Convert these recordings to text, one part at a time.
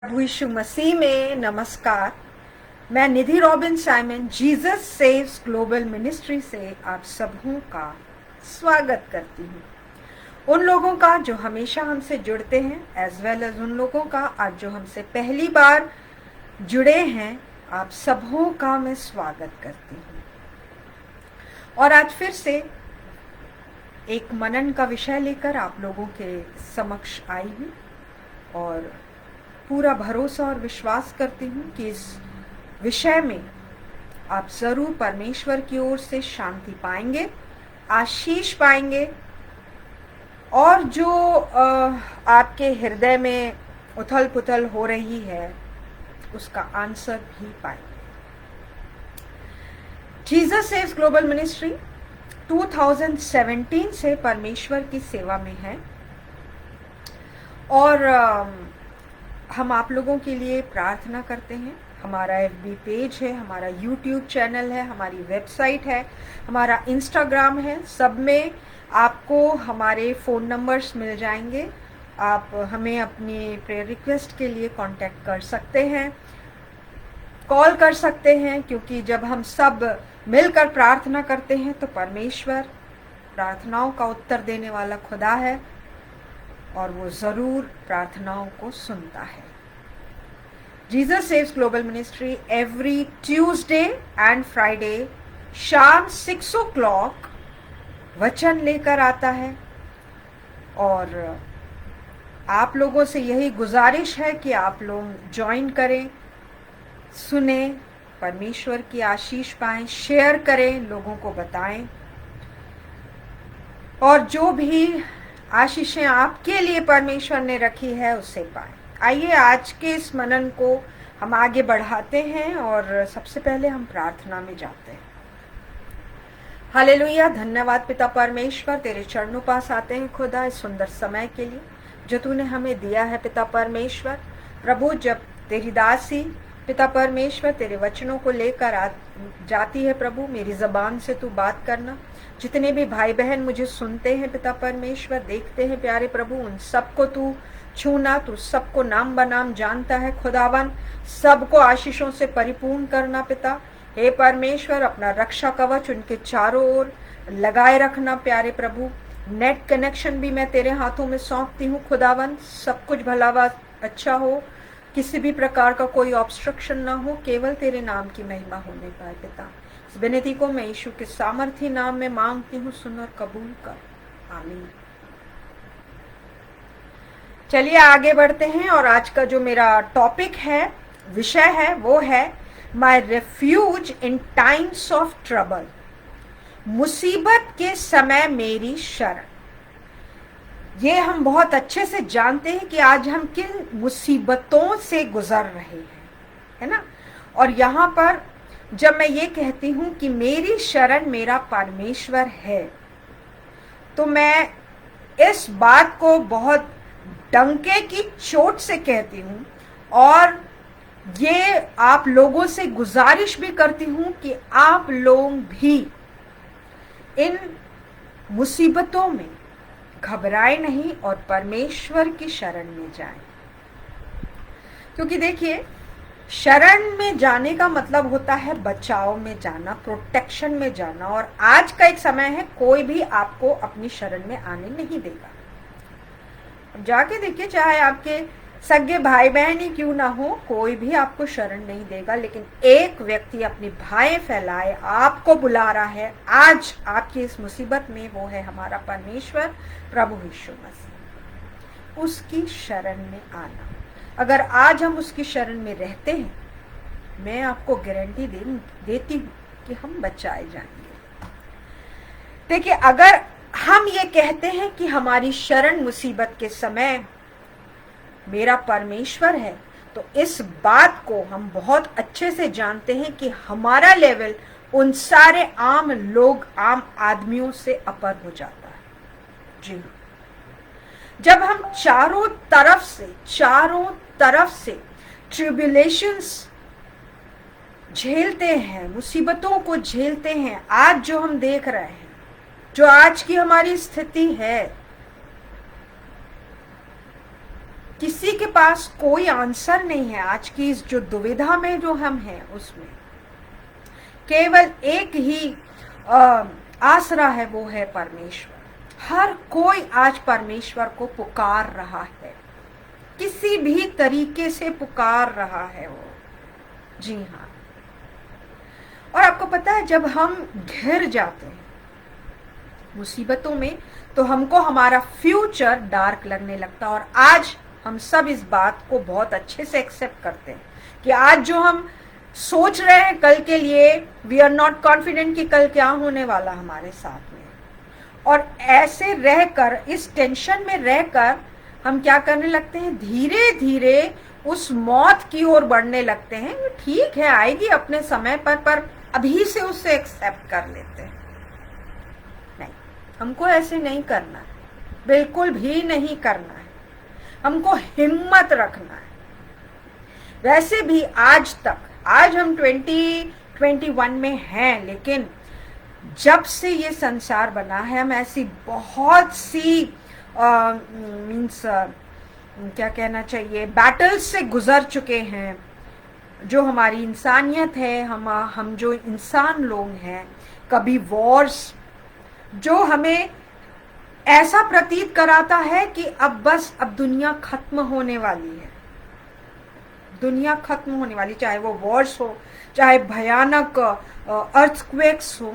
प्रभु यीशु मसीह में नमस्कार। मैं Nidhi Robin Simon Jesus saves global ministry से आप सबों का स्वागत करती हूँ। उन लोगों का जो हमेशा हमसे जुड़ते हैं एज वेल एज उन लोगों का आज जो हमसे पहली बार जुड़े हैं, आप सबों का मैं स्वागत करती हूँ। और आज फिर से एक मनन का विषय लेकर आप लोगों के समक्ष आई हूँ और पूरा भरोसा और विश्वास करती हूँ कि इस विषय में आप जरूर परमेश्वर की ओर से शांति पाएंगे, आशीष पाएंगे और जो आपके हृदय में उथल पुथल हो रही है उसका आंसर भी पाएंगे। जीसस सेव्स ग्लोबल मिनिस्ट्री 2017 से परमेश्वर की सेवा में है और हम आप लोगों के लिए प्रार्थना करते हैं। हमारा FB पेज है, हमारा YouTube चैनल है, हमारी वेबसाइट है, हमारा Instagram है। सब में आपको हमारे फ़ोन नंबर्स मिल जाएंगे। आप हमें अपनी प्रेयर रिक्वेस्ट के लिए कांटेक्ट कर सकते हैं, कॉल कर सकते हैं, क्योंकि जब हम सब मिलकर प्रार्थना करते हैं तो परमेश्वर प्रार्थनाओं का उत्तर देने वाला खुदा है और वो जरूर प्रार्थनाओं को सुनता है। Jesus saves global ministry every Tuesday and Friday शाम 6 o'clock वचन लेकर आता है और आप लोगों से यही गुजारिश है कि आप लोग ज्वाइन करें, सुने, परमेश्वर की आशीष पाएं, शेयर करें, लोगों को बताएं और जो भी आशीषें आपके लिए परमेश्वर ने रखी है उससे पाएं। आइए आज के इस मनन को हम आगे बढ़ाते हैं और सबसे पहले हम प्रार्थना में जाते हैं। हालेलुया, धन्यवाद पिता परमेश्वर, तेरे चरणों पास आते हैं खुदा इस सुंदर समय के लिए जो तूने हमें दिया है पिता परमेश्वर। प्रभु, जब तेरी दासी पिता परमेश्वर तेरे वचनों को लेकर जाती है प्रभु, मेरी जबान से तू बात करना। जितने भी भाई बहन मुझे सुनते हैं पिता परमेश्वर, देखते हैं प्यारे प्रभु, उन सबको तू छूना, तू सबको नाम बनाम जानता है खुदावन। सबको आशीषों से परिपूर्ण करना पिता। हे परमेश्वर, अपना रक्षा कवच उनके चारों ओर लगाए रखना प्यारे प्रभु। नेट कनेक्शन भी मैं तेरे हाथों में सौंपती हूँ खुदावन। सब कुछ भला अच्छा हो, किसी भी प्रकार का कोई ऑब्स्ट्रक्शन ना हो, केवल तेरे नाम की महिमा होने पाए पिता। इस विनती को मैं यीशु के सामर्थी नाम में मांगती हूँ, सुन और कबूल कर, आमीन। चलिए आगे बढ़ते हैं और आज का जो मेरा टॉपिक है, विषय है, वो है my refuge in times of trouble. मुसीबत के समय मेरी शरण। ये हम बहुत अच्छे से जानते हैं कि आज हम किन मुसीबतों से गुजर रहे हैं, है ना। और यहाँ पर जब मैं ये कहती हूँ कि मेरी शरण मेरा परमेश्वर है, तो मैं इस बात को बहुत डंके की चोट से कहती हूँ और ये आप लोगों से गुजारिश भी करती हूँ कि आप लोग भी इन मुसीबतों में घबराए नहीं और परमेश्वर की शरण में जाएं। क्योंकि देखिए, शरण में जाने का मतलब होता है बचाव में जाना, प्रोटेक्शन में जाना। और आज का एक समय है, कोई भी आपको अपनी शरण में आने नहीं देगा। अब जाके देखिए, चाहे आपके सगे भाई बहन ही क्यों ना हो, कोई भी आपको शरण नहीं देगा। लेकिन एक व्यक्ति अपनी भाई फैलाए आपको बुला रहा है आज आपकी इस मुसीबत में, वो है हमारा परमेश्वर प्रभु यीशु मसीह। उसकी शरण में आना, अगर आज हम उसकी शरण में रहते हैं, मैं आपको गारंटी देती हूँ कि हम बचाए जाएंगे। देखिए, अगर हम ये कहते हैं कि हमारी शरण मुसीबत के समय मेरा परमेश्वर है, तो इस बात को हम बहुत अच्छे से जानते हैं कि हमारा लेवल उन सारे आम लोग, आम आदमियों से अपर हो जाता है। जी हाँ, जब हम चारों तरफ से ट्रिब्यूलेशंस झेलते हैं, मुसीबतों को झेलते हैं, आज जो हम देख रहे हैं, जो आज की हमारी स्थिति है, किसी के पास कोई आंसर नहीं है आज की इस जो दुविधा में जो हम हैं उसमें। केवल एक ही आसरा है, वो है परमेश्वर। हर कोई आज परमेश्वर को पुकार रहा है, किसी भी तरीके से पुकार रहा है वो। जी हाँ। और आपको पता है, जब हम घिर जाते हैं मुसीबतों में तो हमको हमारा फ्यूचर डार्क लगने लगता है। और आज हम सब इस बात को बहुत अच्छे से एक्सेप्ट करते हैं कि आज जो हम सोच रहे हैं कल के लिए, वी आर नॉट कॉन्फिडेंट कि कल क्या होने वाला हमारे साथ में। और ऐसे रहकर, इस टेंशन में रहकर हम क्या करने लगते हैं, धीरे धीरे उस मौत की ओर बढ़ने लगते हैं। ठीक है, आएगी अपने समय पर अभी से उससे एक्सेप्ट कर लेते हैं। नहीं, हमको ऐसे नहीं करना है, बिल्कुल भी नहीं करना है। हमको हिम्मत रखना है। वैसे भी आज हम 2021 में हैं, लेकिन जब से ये संसार बना है हम ऐसी बहुत सी क्या कहना चाहिए, बैटल्स से गुजर चुके हैं। जो हमारी इंसानियत है, हम जो इंसान लोग हैं, कभी वॉर्स जो हमें ऐसा प्रतीत कराता है कि अब दुनिया खत्म होने वाली है। दुनिया खत्म होने वाली, चाहे वो वॉर्स हो, चाहे भयानक अर्थक्वेक्स हो,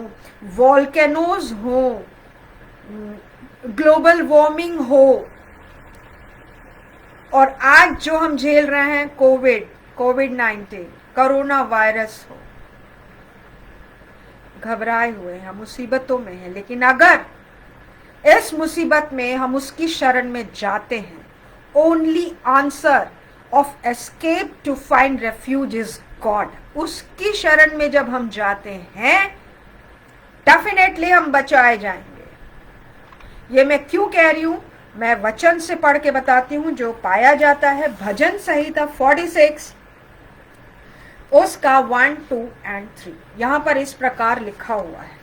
वॉल्केनोज हो, ग्लोबल वार्मिंग हो, और आज जो हम झेल रहे हैं कोविड-19 कोरोना वायरस हो। घबराए हुए हैं, मुसीबतों में हैं, लेकिन अगर इस मुसीबत में हम उसकी शरण में जाते हैं, only answer of escape to find refuge is God. उसकी शरण में जब हम जाते हैं, डेफिनेटली हम बचाए जाएंगे। ये मैं क्यों कह रही हूं, मैं वचन से पढ़ के बताती हूं, जो पाया जाता है भजन संहिता 46 उसका 1, 2 और 3। यहां पर इस प्रकार लिखा हुआ है,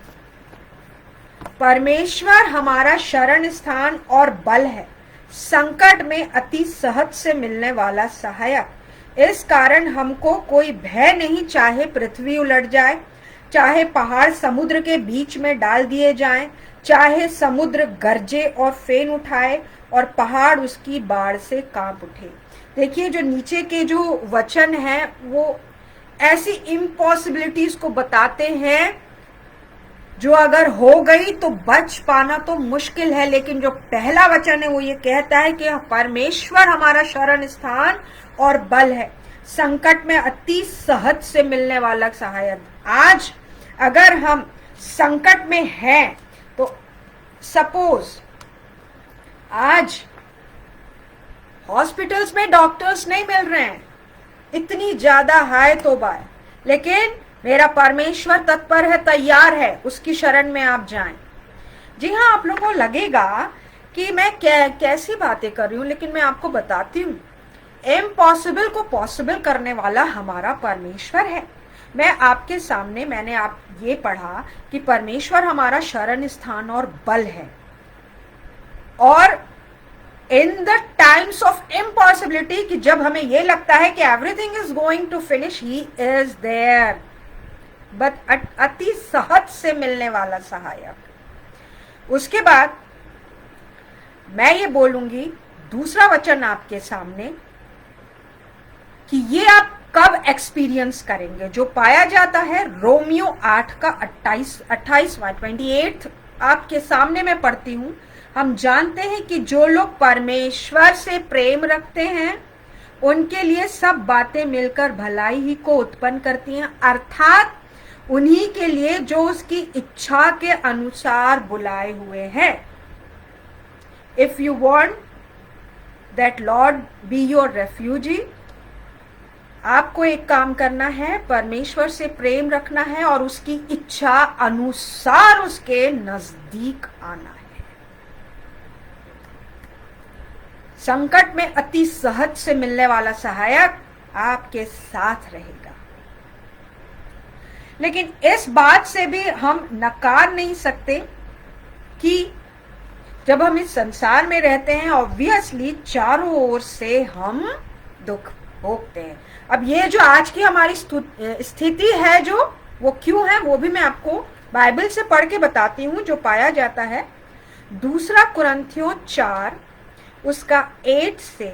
परमेश्वर हमारा शरण स्थान और बल है, संकट में अति सहज से मिलने वाला सहायक। इस कारण हमको कोई भय नहीं, चाहे पृथ्वी उलट जाए, चाहे पहाड़ समुद्र के बीच में डाल दिए जाएं, चाहे समुद्र गरजे और फेन उठाए और पहाड़ उसकी बाढ़ से कांप उठे। देखिए, जो नीचे के जो वचन है वो ऐसी इम्पॉसिबिलिटीज को बताते हैं जो अगर हो गई तो बच पाना तो मुश्किल है। लेकिन जो पहला वचन है वो ये कहता है कि परमेश्वर हमारा शरण स्थान और बल है, संकट में अति सहज से मिलने वाला सहायक। आज अगर हम संकट में हैं तो सपोज आज हॉस्पिटल्स में डॉक्टर्स नहीं मिल रहे हैं, इतनी ज्यादा हाय तौबा है, लेकिन मेरा परमेश्वर तत्पर है, तैयार है, उसकी शरण में आप जाएं। जी हाँ, आप लोगों को लगेगा कि मैं कैसी बातें कर रही हूं, लेकिन मैं आपको बताती हूँ, इम्पॉसिबल को पॉसिबल करने वाला हमारा परमेश्वर है। मैं आपके सामने, मैंने आप ये पढ़ा कि परमेश्वर हमारा शरण स्थान और बल है, और in the times of impossibility, कि जब हमें ये लगता है कि everything is going to finish, he is there, but अति सहज से मिलने वाला सहायक। उसके बाद मैं ये बोलूंगी दूसरा वचन आपके सामने कि ये आप कब एक्सपीरियंस करेंगे, जो पाया जाता है रोमियो 8 का 28 आपके सामने मैं पढ़ती हूं। हम जानते हैं कि जो लोग परमेश्वर से प्रेम रखते हैं उनके लिए सब बातें मिलकर भलाई ही को उत्पन्न करती हैं, अर्थात उन्हीं के लिए जो उसकी इच्छा के अनुसार बुलाए हुए हैं। If you want that Lord be your refugee, आपको एक काम करना है, परमेश्वर से प्रेम रखना है और उसकी इच्छा अनुसार उसके नजदीक आना है। संकट में अति सहज से मिलने वाला सहायक आपके साथ रहेगा। लेकिन इस बात से भी हम नकार नहीं सकते कि जब हम इस संसार में रहते हैं ऑब्वियसली चारों ओर से हम दुख भोगते हैं। अब ये जो आज की हमारी स्थिति है जो वो क्यों है वो भी मैं आपको बाइबल से पढ़ के बताती हूँ। जो पाया जाता है 2 कुरिन्थियों 4 उसका 8 से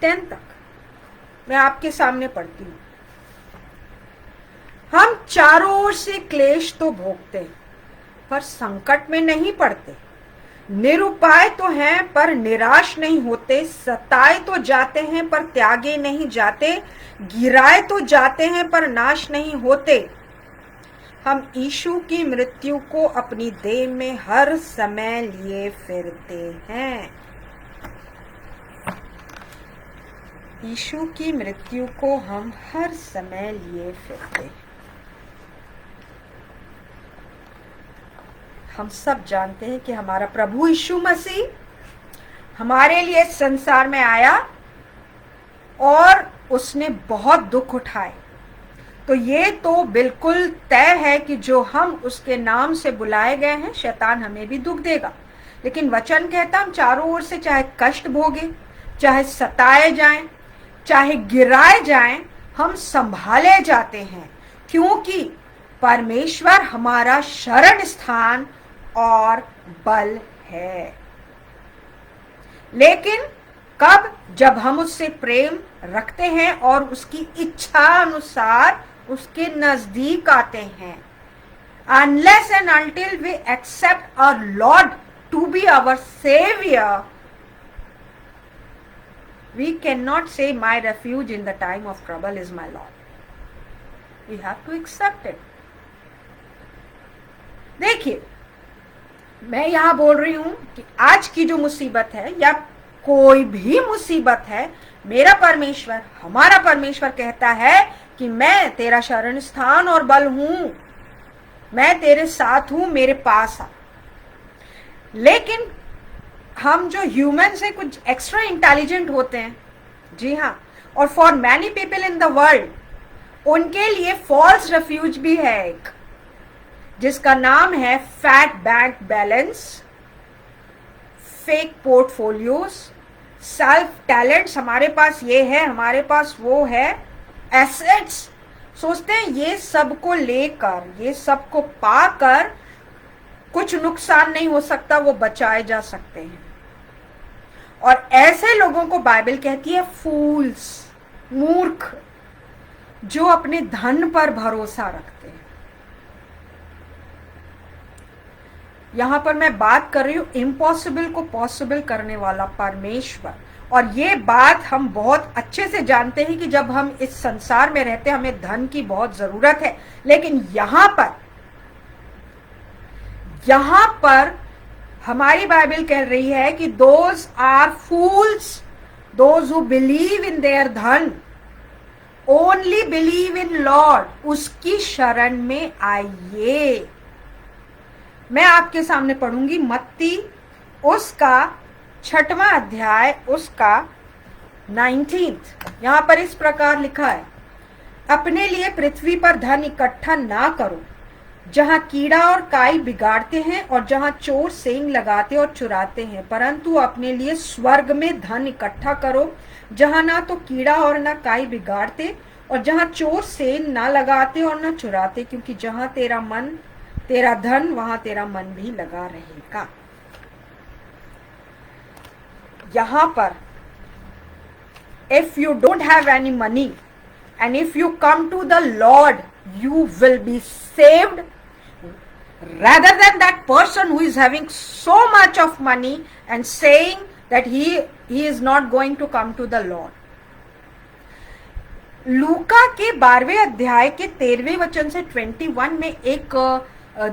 10 तक मैं आपके सामने पढ़ती हूँ। हम चारों ओर से क्लेश तो भोगते हैं पर संकट में नहीं पड़ते, निरुपाय तो हैं पर निराश नहीं होते, सताए तो जाते हैं पर त्यागे नहीं जाते, गिराए तो जाते हैं पर नाश नहीं होते। हम यीशु की मृत्यु को अपनी देह में हर समय लिए फिरते हैं। यीशु की मृत्यु को हम हर समय लिए फिरते हैं। हम सब जानते हैं कि हमारा प्रभु यीशु मसीह हमारे लिए संसार में आया और उसने बहुत दुख उठाए। तो ये तो बिल्कुल तय है कि जो हम उसके नाम से बुलाए गए हैं शैतान हमें भी दुख देगा। लेकिन वचन कहता हम चारों ओर से चाहे कष्ट भोगे, चाहे सताए जाएं, चाहे गिराए जाएं, हम संभाले जाते हैं क्योंकि परमेश्वर हमारा शरण स्थान और बल है। लेकिन कब? जब हम उससे प्रेम रखते हैं और उसकी इच्छा अनुसार उसके नजदीक आते हैं। Unless and until we accept our Lord to be our Savior, we cannot say my refuge in the time of trouble is my Lord. We have to accept it. देखिए, मैं यहां बोल रही हूं कि आज की जो मुसीबत है या कोई भी मुसीबत है, मेरा परमेश्वर, हमारा परमेश्वर कहता है कि मैं तेरा शरण स्थान और बल हूं, मैं तेरे साथ हूं, मेरे पास आ। लेकिन हम जो ह्यूमन से कुछ एक्स्ट्रा इंटेलिजेंट होते हैं, जी हाँ, और for many people in the world उनके लिए फॉल्स रेफ्यूज भी है एक, जिसका नाम है fat bank balance, fake portfolios, self talents. हमारे पास ये है, हमारे पास वो है, एसेट्स। सोचते हैं ये सबको लेकर, ये सबको पाकर कुछ नुकसान नहीं हो सकता, वो बचाए जा सकते हैं। और ऐसे लोगों को बाइबल कहती है फूल्स, मूर्ख, जो अपने धन पर भरोसा रखते हैं। यहां पर मैं बात कर रही हूं इम्पॉसिबल को पॉसिबल करने वाला परमेश्वर। और ये बात हम बहुत अच्छे से जानते हैं कि जब हम इस संसार में रहते हैं हमें धन की बहुत जरूरत है। लेकिन यहां पर हमारी बाइबल कह रही है कि those are fools those who believe in their धन, ओनली बिलीव इन लॉर्ड, उसकी शरण में आइए। मैं आपके सामने पढ़ूंगी मत्ती उसका 6वां अध्याय उसका 19। यहां पर इस प्रकार लिखा है, अपने लिए पृथ्वी पर धन इकट्ठा ना करो जहां कीड़ा और काई बिगाड़ते हैं और जहां चोर सेंध लगाते और चुराते हैं, परंतु अपने लिए स्वर्ग में धन इकट्ठा करो जहां ना तो कीड़ा और ना काई बिगाड़ते और जहां चोर सेंध ना लगाते और ना चुराते, क्योंकि जहां तेरा धन वहां तेरा मन भी लगा रहेगा। यहां पर if you don't have any money and if you come to the lord you will be saved rather than that person who is having so much of money and saying that he is not going to come to the Lord. लूका के 12वें अध्याय के 13वें वचन से 21 में एक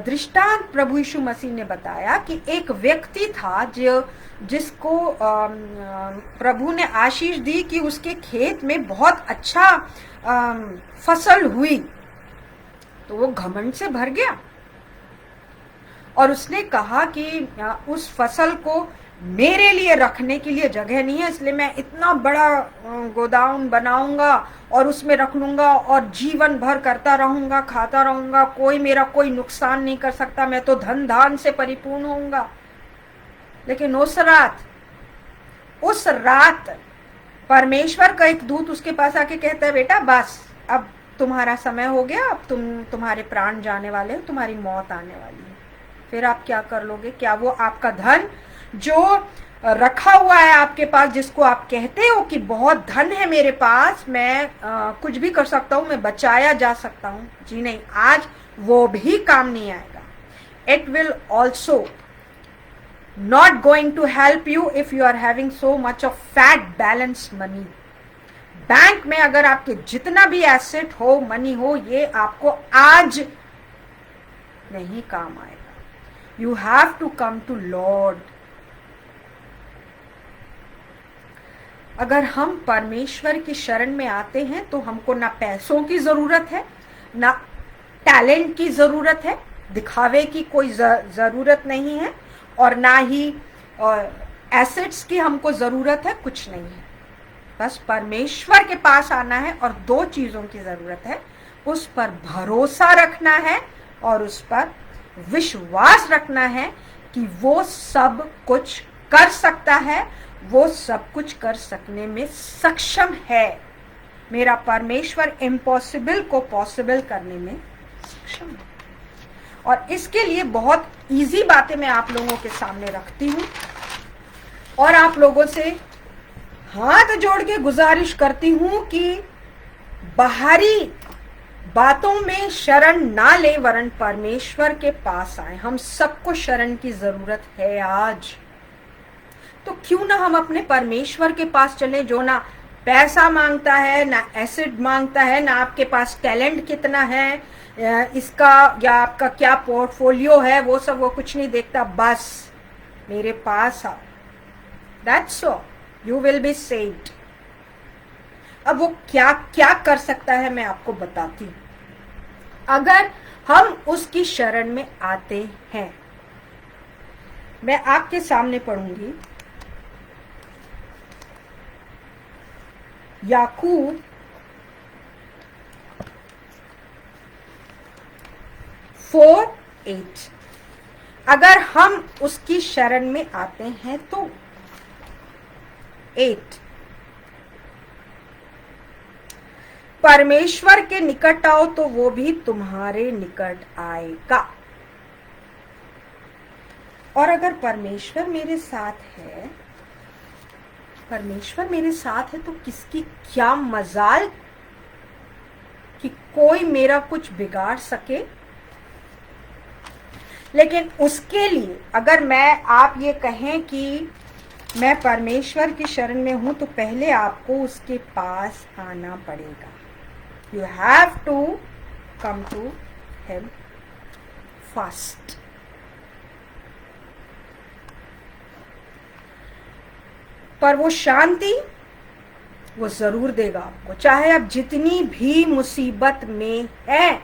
दृष्टांत प्रभु यीशु मसीह ने बताया कि एक व्यक्ति था जिसको प्रभु ने आशीष दी कि उसके खेत में बहुत अच्छा फसल हुई। तो वो घमंड से भर गया और उसने कहा कि उस फसल को मेरे लिए रखने के लिए जगह नहीं है, इसलिए मैं इतना बड़ा गोदाम बनाऊंगा और उसमें रख लूंगा और जीवन भर करता रहूंगा, खाता रहूंगा, कोई मेरा कोई नुकसान नहीं कर सकता, मैं तो धन धान से परिपूर्ण होऊंगा। लेकिन उस रात परमेश्वर का एक दूत उसके पास आके कहता है, बेटा बस अब तुम्हारा समय हो गया, अब तुम्हारे प्राण जाने वाले हो, तुम्हारी मौत आने वाली है। फिर आप क्या कर लोगे? क्या वो आपका धन जो रखा हुआ है आपके पास, जिसको आप कहते हो कि बहुत धन है मेरे पास, मैं कुछ भी कर सकता हूं, मैं बचाया जा सकता हूं, जी नहीं, आज वो भी काम नहीं आएगा। It will also not going to help you if you are having so much of fat balance money. Bank में अगर आपके जितना भी एसेट हो, मनी हो, ये आपको आज नहीं काम आएगा। You have to come to Lord. अगर हम परमेश्वर की शरण में आते हैं तो हमको ना पैसों की जरूरत है, ना टैलेंट की जरूरत है, दिखावे की कोई जरूरत नहीं है, और ना ही एसेट्स की हमको जरूरत है, कुछ नहीं है। बस परमेश्वर के पास आना है और दो चीजों की जरूरत है, उस पर भरोसा रखना है और उस पर विश्वास रखना है कि वो सब कुछ कर सकता है, वो सब कुछ कर सकने में सक्षम है। मेरा परमेश्वर इम्पॉसिबल को पॉसिबल करने में सक्षम है। और इसके लिए बहुत इजी बातें मैं आप लोगों के सामने रखती हूं और आप लोगों से हाथ जोड़ के गुजारिश करती हूं कि बाहरी बातों में शरण ना ले, वरन परमेश्वर के पास आए। हम सबको शरण की जरूरत है आज, तो क्यों ना हम अपने परमेश्वर के पास चले, जो ना पैसा मांगता है, ना एसिड मांगता है, ना आपके पास टैलेंट कितना है, इसका या आपका क्या पोर्टफोलियो है, वो सब वो कुछ नहीं देखता। बस मेरे पास आओ, that's all, you will be saved. अब वो क्या क्या कर सकता है मैं आपको बताती हूं। अगर हम उसकी शरण में आते हैं, मैं आपके सामने पढ़ूंगी याकूब 4:8। अगर हम उसकी शरण में आते हैं तो 8, परमेश्वर के निकट आओ तो वो भी तुम्हारे निकट आएगा। और अगर परमेश्वर मेरे साथ है, परमेश्वर मेरे साथ है, तो किसकी क्या मजाल कि कोई मेरा कुछ बिगाड़ सके। लेकिन उसके लिए अगर आप ये कहें कि मैं परमेश्वर की शरण में हूं, तो पहले आपको उसके पास आना पड़ेगा। You have to come to him first. पर वो शांति वो जरूर देगा आपको, चाहे आप जितनी भी मुसीबत में हैं।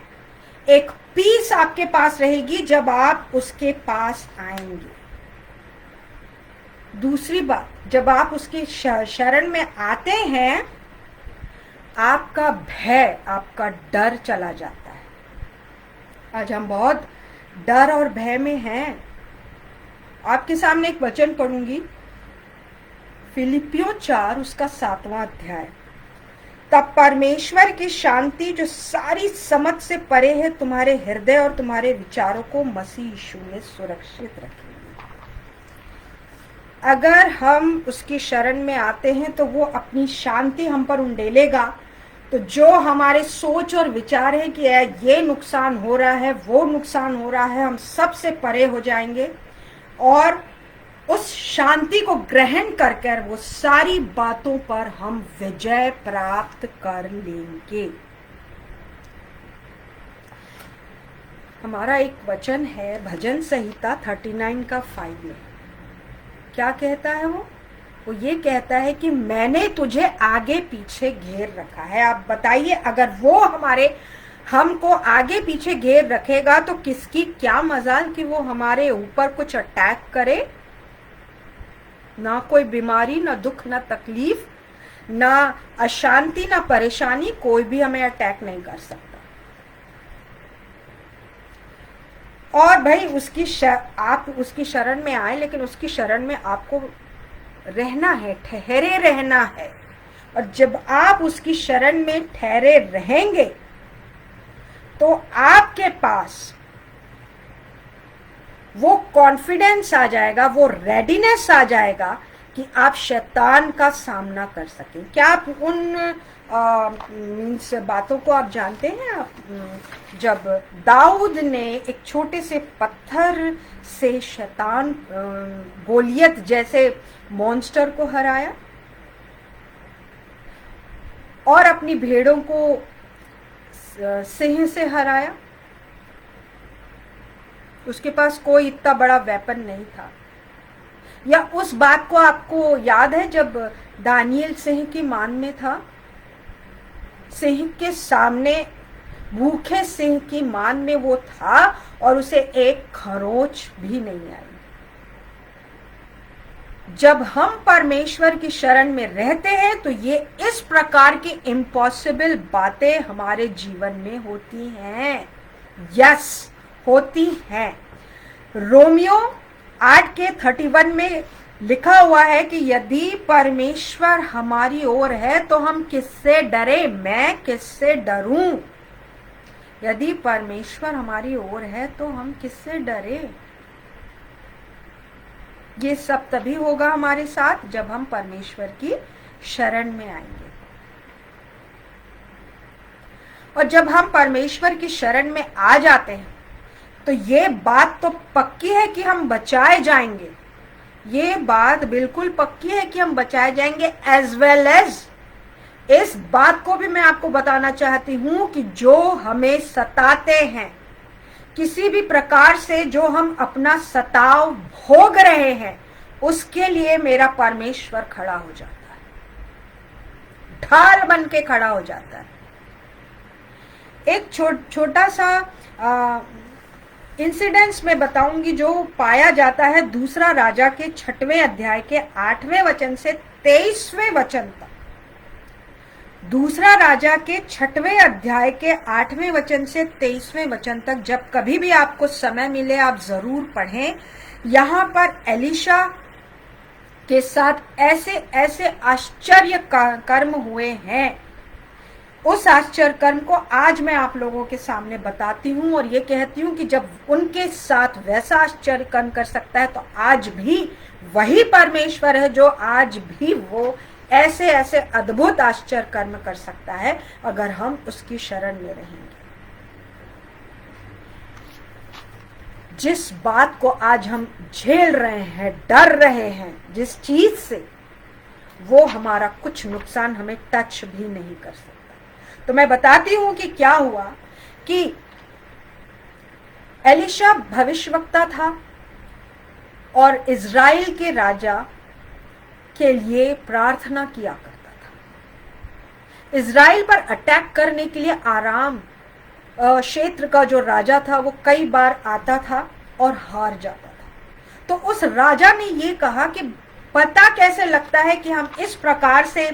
एक पीस आपके पास रहेगी जब आप उसके पास आएंगे। दूसरी बात, जब आप उसके शरण में आते हैं, आपका भय, आपका डर चला जाता है। आज हम बहुत डर और भय में हैं। आपके सामने एक वचन पढ़ूंगी, फिलिपियों 4 उसका 7वां अध्याय। तब परमेश्वर की शांति जो सारी समझ से परे है, तुम्हारे हृदय और तुम्हारे विचारों को मसीह यीशु में सुरक्षित रखेगी। अगर हम उसकी शरण में आते हैं तो वो अपनी शांति हम पर उंडेलेगा। तो जो हमारे सोच और विचार है कि ये नुकसान हो रहा है, वो नुकसान हो रहा है, हम सबसे परे हो जाएंगे और उस शांति को ग्रहण कर वो सारी बातों पर हम विजय प्राप्त कर लेंगे। हमारा एक वचन है भजन संहिता 39 का 5 में। क्या कहता है वो ये कहता है कि मैंने तुझे आगे पीछे घेर रखा है। आप बताइए, अगर वो हमको आगे पीछे घेर रखेगा तो किसकी क्या मजाल कि वो हमारे ऊपर कुछ अटैक करे। ना कोई बीमारी, ना दुख, ना तकलीफ, ना अशांति, ना परेशानी, कोई भी हमें अटैक नहीं कर सकता। और भाई आप उसकी शरण में आए, लेकिन उसकी शरण में आपको रहना है, ठहरे रहना है। और जब आप उसकी शरण में ठहरे रहेंगे तो आपके पास वो कॉन्फिडेंस आ जाएगा, वो रेडीनेस आ जाएगा कि आप शैतान का सामना कर सकें। क्या आप उन मीन्स बातों को आप जानते हैं? आप जब दाऊद ने एक छोटे से पत्थर से शैतान गोलियत जैसे मॉन्स्टर को हराया और अपनी भेड़ों को सिंह से हराया, उसके पास कोई इतना बड़ा वेपन नहीं था। या उस बात को आपको याद है जब दानियल सिंह की मान में था, सिंह के सामने, भूखे सिंह की मान में वो था और उसे एक खरोच भी नहीं आई। जब हम परमेश्वर की शरण में रहते हैं तो ये इस प्रकार की इम्पॉसिबल बातें हमारे जीवन में होती हैं। यस, होती हैं। रोमियो 8:31 में लिखा हुआ है कि यदि परमेश्वर हमारी ओर है तो हम किससे डरे? मैं किससे डरूं? यदि परमेश्वर हमारी ओर है तो हम किससे डरे? ये सब तभी होगा हमारे साथ जब हम परमेश्वर की शरण में आएंगे। और जब हम परमेश्वर की शरण में आ जाते हैं तो ये बात तो पक्की है कि हम बचाए जाएंगे। ये बात बिल्कुल पक्की है कि हम बचाए जाएंगे। एज वेल एज इस बात को भी मैं आपको बताना चाहती हूं कि जो हमें सताते हैं, किसी भी प्रकार से जो हम अपना सताव भोग रहे हैं, उसके लिए मेरा परमेश्वर खड़ा हो जाता है, ढाल बन के खड़ा हो जाता है। एक छोटा सा इंसिडेंट्स में बताऊंगी जो पाया जाता है दूसरा राजा के 6वें अध्याय के 8वें वचन से 23वें वचन तक। दूसरा राजा के 6वें अध्याय के 8वें वचन से 23वें वचन तक जब कभी भी आपको समय मिले आप जरूर पढ़ें। यहां पर एलीशा के साथ ऐसे ऐसे आश्चर्य कर्म हुए हैं। उस आश्चर्य कर्म को आज मैं आप लोगों के सामने बताती हूँ और ये कहती हूँ कि जब उनके साथ वैसा आश्चर्य कर्म कर सकता है तो आज भी वही परमेश्वर है जो आज भी वो ऐसे ऐसे अद्भुत आश्चर्य कर्म कर सकता है अगर हम उसकी शरण में रहेंगे। जिस बात को आज हम झेल रहे हैं, डर रहे हैं, जिस चीज से, वो हमारा कुछ नुकसान हमें टच भी नहीं कर सकता। तो मैं बताती हूं कि क्या हुआ कि एलीशा भविष्यवक्ता था और इज़राइल के राजा के लिए प्रार्थना किया करता था। इज़राइल पर अटैक करने के लिए आराम क्षेत्र का जो राजा था वो कई बार आता था और हार जाता था। तो उस राजा ने ये कहा कि पता कैसे लगता है कि हम इस प्रकार से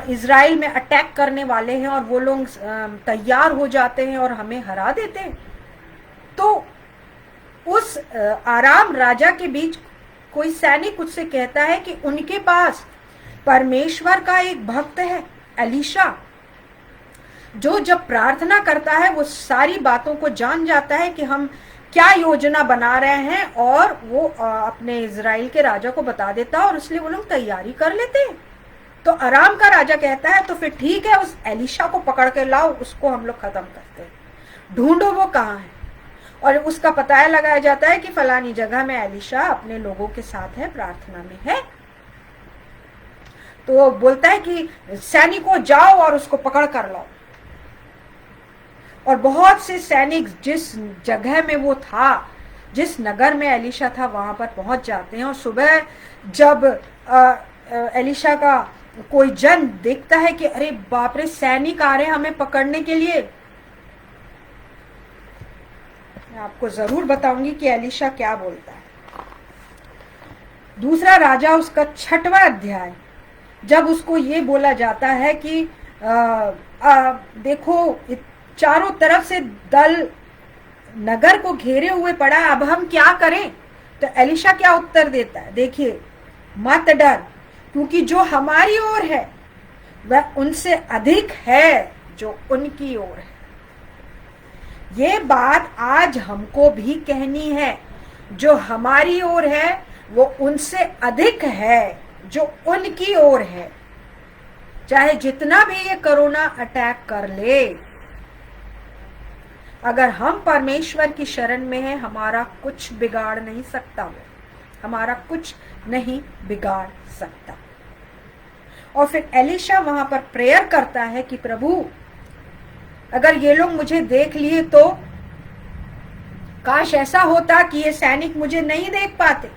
इज़राइल में अटैक करने वाले हैं और वो लोग तैयार हो जाते हैं और हमें हरा देते हैं। तो उस आराम राजा के बीच कोई सैनिक उससे कहता है कि उनके पास परमेश्वर का एक भक्त है एलीशा, जो जब प्रार्थना करता है वो सारी बातों को जान जाता है कि हम क्या योजना बना रहे हैं और वो अपने इज़राइल के राजा को बता देता है और इसलिए वो लोग तैयारी कर लेते हैं। तो आराम का राजा कहता है तो फिर ठीक है, उस एलीशा को पकड़ के लाओ, उसको हम लोग खत्म करते हैं, ढूंढो वो कहाँ है। और उसका पता लगाया जाता है कि फलानी जगह में एलीशा अपने लोगों के साथ है, प्रार्थना में है। तो बोलता है कि सैनिकों जाओ और उसको पकड़ कर लाओ। और बहुत से सैनिक जिस जगह में वो था, जिस नगर में एलीशा था, वहां पर पहुंच जाते हैं। और सुबह जब एलीशा का कोई जन देखता है कि अरे बाप रे, सैनिक आ रहे हैं हमें पकड़ने के लिए, मैं आपको जरूर बताऊंगी कि एलीशा क्या बोलता है। दूसरा राजा उसका 6वां अध्याय, जब उसको ये बोला जाता है कि देखो चारों तरफ से दल नगर को घेरे हुए पड़ा, अब हम क्या करें? तो एलिशा क्या उत्तर देता है, देखिए, मत डर, क्योंकि जो हमारी ओर है वह उनसे अधिक है जो उनकी ओर है। ये बात आज हमको भी कहनी है, जो हमारी ओर है वो उनसे अधिक है जो उनकी ओर है। चाहे जितना भी ये कोरोना अटैक कर ले, अगर हम परमेश्वर की शरण में हैं, हमारा कुछ बिगाड़ नहीं सकता, वो हमारा कुछ नहीं बिगाड़ सकता। और फिर एलिशा वहां पर प्रेयर करता है कि प्रभु, अगर ये लोग मुझे देख लिए तो काश ऐसा होता कि ये सैनिक मुझे नहीं देख पाते।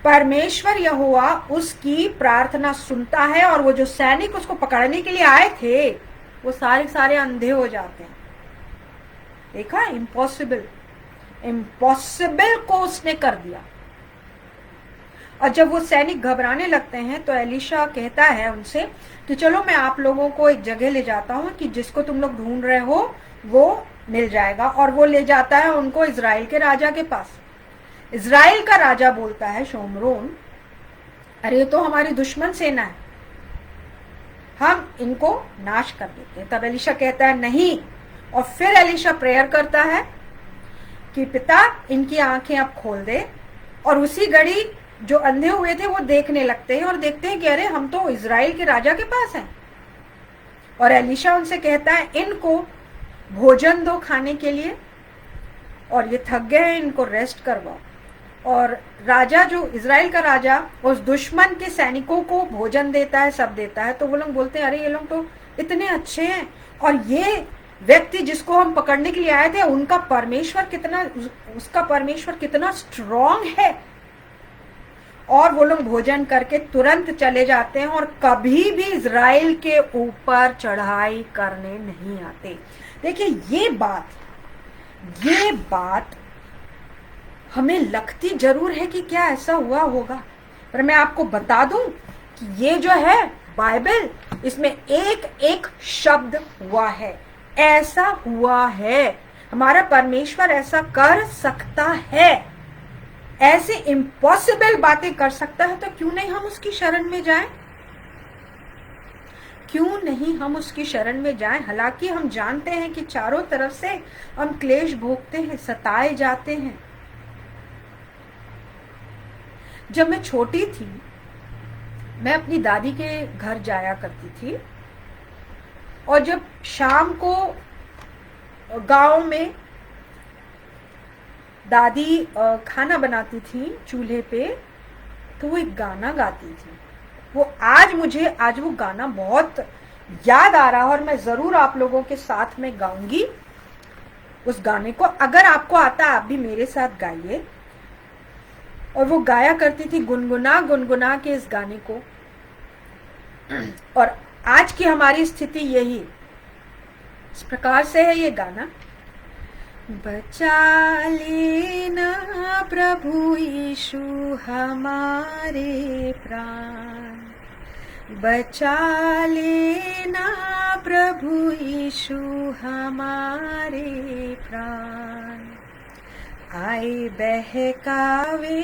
परमेश्वर यहोवा उसकी प्रार्थना सुनता है और वो जो सैनिक उसको पकड़ने के लिए आए थे वो सारे अंधे हो जाते हैं। देखा, इम्पॉसिबल को उसने कर दिया। और जब वो सैनिक घबराने लगते हैं तो एलिशा कहता है उनसे कि चलो मैं आप लोगों को एक जगह ले जाता हूं कि जिसको तुम लोग ढूंढ रहे हो वो मिल जाएगा। और वो ले जाता है उनको इजराइल के राजा के पास। इजराइल का राजा बोलता है, शोमरोन, अरे ये तो हमारी दुश्मन सेना है, हम इनको नाश कर देते हैं। तब एलिशा कहता है नहीं। और फिर एलिशा प्रेयर करता है कि पिता, इनकी आंखें अब खोल दे। और उसी घड़ी जो अंधे हुए थे वो देखने लगते हैं और देखते हैं कि अरे हम तो इजराइल के राजा के पास हैं। और एलिशा उनसे कहता है, इनको भोजन दो खाने के लिए, और ये थक गए हैं, इनको रेस्ट करवाओ। और राजा, जो इजराइल का राजा, उस दुश्मन के सैनिकों को भोजन देता है, सब देता है। तो वो लोग बोलते हैं, अरे ये लोग तो इतने अच्छे हैं, और ये व्यक्ति जिसको हम पकड़ने के लिए आए थे उसका परमेश्वर कितना स्ट्रांग है। और वो लोग भोजन करके तुरंत चले जाते हैं और कभी भी इजराइल के ऊपर चढ़ाई करने नहीं आते। देखिए, ये बात हमें लगती जरूर है कि क्या ऐसा हुआ होगा, पर मैं आपको बता दूं कि ये जो है बाइबल, इसमें एक एक शब्द हुआ है, ऐसा हुआ है। हमारा परमेश्वर ऐसा कर सकता है, ऐसे इम्पॉसिबल बातें कर सकता है। तो क्यों नहीं हम उसकी शरण में जाएं? क्यों नहीं हम उसकी शरण में जाएं? हालांकि हम जानते हैं कि चारों तरफ से हम क्लेश भोगते हैं, सताए जाते हैं। जब मैं छोटी थी, मैं अपनी दादी के घर जाया करती थी, और जब शाम को गांव में दादी खाना बनाती थी चूल्हे पे, तो वो एक गाना गाती थी। आज वो गाना बहुत याद आ रहा है और मैं जरूर आप लोगों के साथ में गाऊंगी उस गाने को। अगर आपको आता, आप भी मेरे साथ गाइए। और वो गाया करती थी गुनगुना गुनगुना के इस गाने को। और आज की हमारी स्थिति यही इस प्रकार से है। ये गाना, बचा लेना प्रभु यीशु हमारे प्राण, बचा लेना प्रभु यीशु हमारे प्राण, आए बहकावे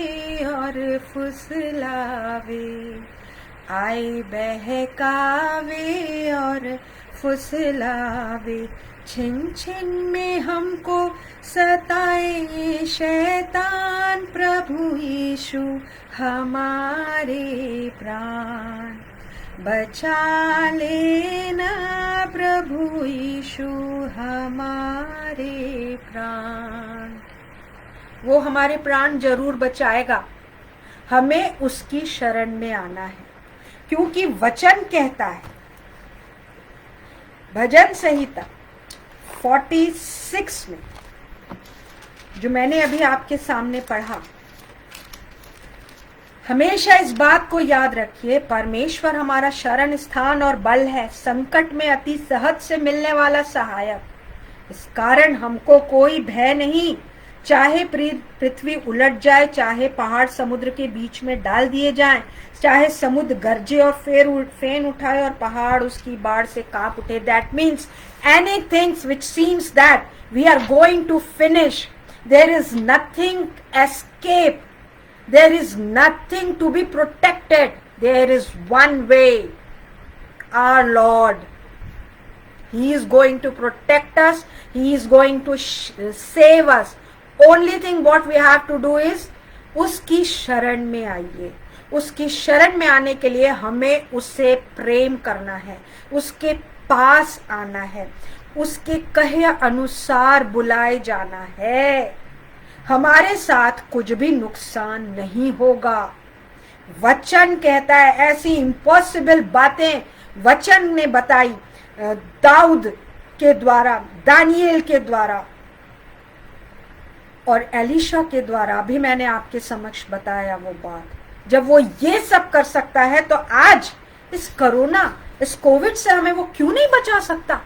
और फुसलावे, आए बहकावे और फुसलावे, छिन छिन में हमको सताए शैतान, प्रभु यीशु हमारे प्राण, बचा लेना प्रभु यीशु हमारे प्राण। वो हमारे प्राण जरूर बचाएगा, हमें उसकी शरण में आना है, क्योंकि वचन कहता है, भजन संहिता 46 में, जो मैंने अभी आपके सामने पढ़ा, हमेशा इस बात को याद रखिए, परमेश्वर हमारा शरण स्थान और बल है, संकट में अति सहज से मिलने वाला सहायक। इस कारण हमको कोई भय नहीं, चाहे पृथ्वी उलट जाए, चाहे पहाड़ समुद्र के बीच में डाल दिए जाएं, चाहे समुद्र गरजे और फेन उठाए और पहाड़ उसकी बाढ़ से कांप उठे, that means anything which seems that we are going to finish, there is nothing escape, there is nothing to be protected, there is one way, our lord. He is going to protect us. He is going to save us. Only thing what we have to do is उसकी शरण में आइए. उसकी शरण में आने के लिए हमें उससे प्रेम करना है, उसके पास आना है, उसके कहे अनुसार बुलाए जाना है. हमारे साथ कुछ भी नुकसान नहीं होगा. वचन कहता है, ऐसी इम्पॉसिबल बातें वचन ने बताई दाऊद के द्वारा, दानिएल के द्वारा और एलिशा के द्वारा. अभी मैंने आपके समक्ष बताया वो बात. जब वो ये सब कर सकता है तो आज इस कोरोना, इस कोविड से हमें वो क्यों नहीं बचा सकता?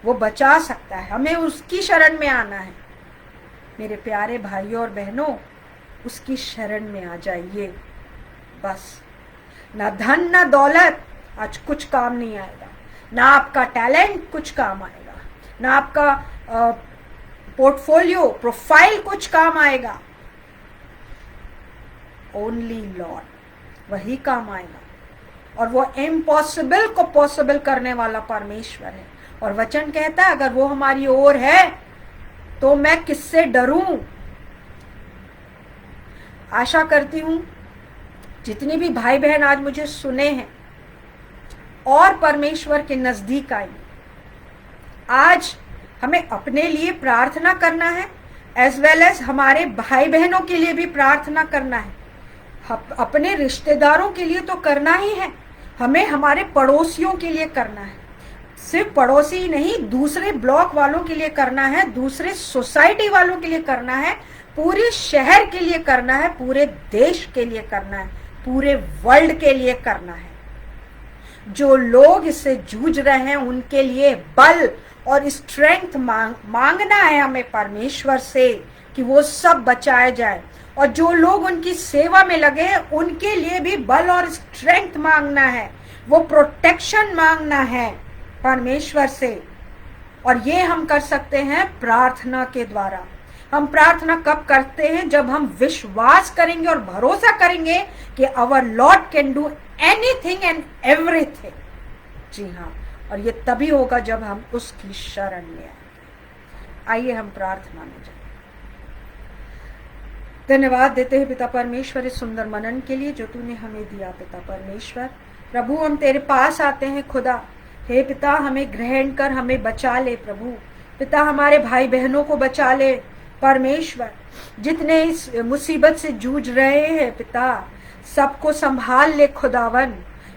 वो बचा सकता है. हमें उसकी शरण में आना है. मेरे प्यारे भाइयों और बहनों, उसकी शरण में आ जाइए. बस ना धन ना दौलत आज कुछ काम नहीं आएगा, ना आपका टैलेंट कुछ काम आएगा, ना आपका पोर्टफोलियो प्रोफाइल कुछ काम आएगा. ओनली लॉर्ड, वही काम आएगा. और वो इम्पॉसिबल को पॉसिबल करने वाला परमेश्वर है. और वचन कहता है, अगर वो हमारी ओर है तो मैं किससे डरूं? आशा करती हूं जितने भी भाई बहन आज मुझे सुने हैं और परमेश्वर के नजदीक आई, आज हमें अपने लिए प्रार्थना करना है, एज वेल एज हमारे भाई बहनों के लिए भी प्रार्थना करना है. अपने रिश्तेदारों के लिए तो करना ही है, हमें हमारे पड़ोसियों के लिए करना है. सिर्फ पड़ोसी ही नहीं, दूसरे ब्लॉक वालों के लिए करना है, दूसरे सोसाइटी वालों के लिए करना है, पूरे शहर के लिए करना है, पूरे देश के लिए करना है, पूरे वर्ल्ड के लिए करना है. जो लोग इससे जूझ रहे हैं उनके लिए बल और स्ट्रेंथ मांगना है हमें परमेश्वर से कि वो सब बचाए जाए. और जो लोग उनकी सेवा में लगे हैं उनके लिए भी बल और स्ट्रेंथ मांगना है, वो प्रोटेक्शन मांगना है परमेश्वर से. और ये हम कर सकते हैं प्रार्थना के द्वारा. हम प्रार्थना कब करते हैं? जब हम विश्वास करेंगे और भरोसा करेंगे कि our Lord can do anything and everything. जी हाँ, और ये तभी होगा जब हम उसकी शरण में आएंगे. आइए हम प्रार्थना में जाएं. धन्यवाद देते हैं पिता परमेश्वर इस सुंदर मनन के लिए जो तूने हमें दिया. पिता परमेश्वर, प्रभु हम तेरे पास आते हैं खुदा. हे पिता, हमें ग्रहण कर, हमें बचा ले प्रभु. पिता, हमारे भाई बहनों को बचा ले परमेश्वर, जितने इस मुसीबत से जूझ रहे हैं पिता, सबको संभाल ले खुदावन.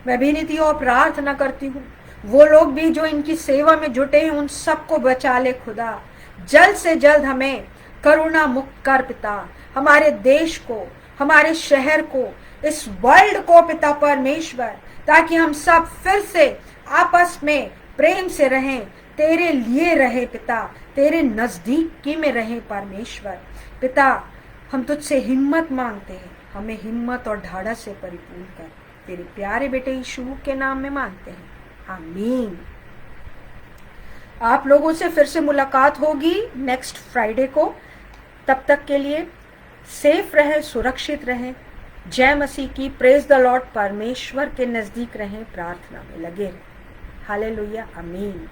मैं विनती और प्रार्थना करती हूँ, वो लोग भी जो इनकी सेवा में जुटे हैं उन सबको बचा ले खुदा. जल्द से जल्द हमें करुणा मुक्त कर पिता, हमारे देश को, हमारे शहर को, इस वर्ल्ड को पिता परमेश्वर, ताकि हम सब फिर से आपस में प्रेम से रहें, तेरे लिए रहे पिता, तेरे नजदीकी में रहे परमेश्वर. पिता, हम तुझसे हिम्मत मांगते हैं, हमें हिम्मत और ढाढ़स से परिपूर्ण कर. तेरे प्यारे बेटे यीशु के नाम में मांगते हैं, आमीन. आप लोगों से फिर से मुलाकात होगी नेक्स्ट फ्राइडे को. तब तक के लिए सेफ रहें, सुरक्षित रहें. जय मसीह की. Praise the Lord. परमेश्वर के नजदीक रहें, प्रार्थना में लगे रहें. हालेलुया. आमीन.